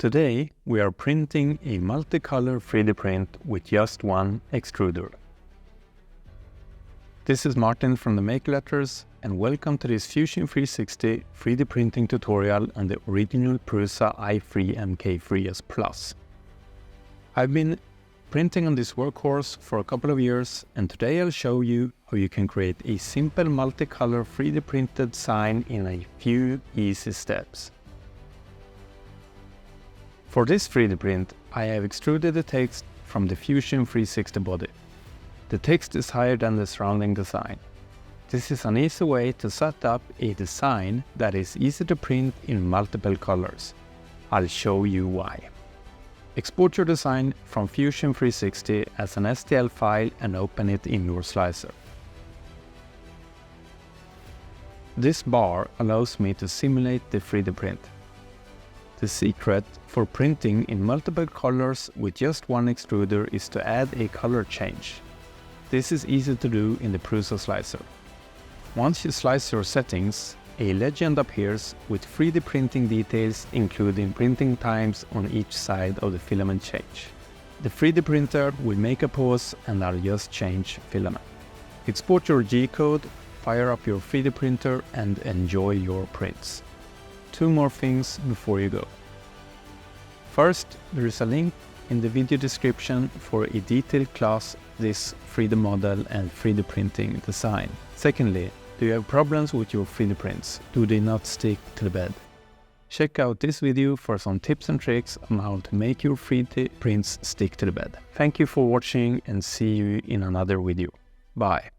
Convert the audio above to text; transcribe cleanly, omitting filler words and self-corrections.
Today we are printing a multicolor 3D print with just one extruder. This is Martin from the Make Letters, and welcome to this Fusion 360 3D printing tutorial on the original Prusa i3 MK3S Plus. I've been printing on this workhorse for a couple of years, and today I'll show you how you can create a simple multicolor 3D printed sign in a few easy steps. For this 3D print, I have extruded the text from the Fusion 360 body. The text is higher than the surrounding design. This is an easy way to set up a design that is easy to print in multiple colors. I'll show you why. Export your design from Fusion 360 as an STL file and open it in your slicer. This bar allows me to simulate the 3D print. The secret for printing in multiple colors with just one extruder is to add a color change. This is easy to do in the Prusa slicer. Once you slice your settings, a legend appears with 3D printing details including printing times on each side of the filament change. The 3D printer will make a pause and I'll just change filament. Export your G-code, fire up your 3D printer and enjoy your prints. Two more things before you go. First, there is a link in the video description for a detailed class this 3D model and 3D printing design. Secondly, do you have problems with your 3D prints? Do they not stick to the bed? Check out this video for some tips and tricks on how to make your 3D prints stick to the bed. Thank you for watching and see you in another video. Bye.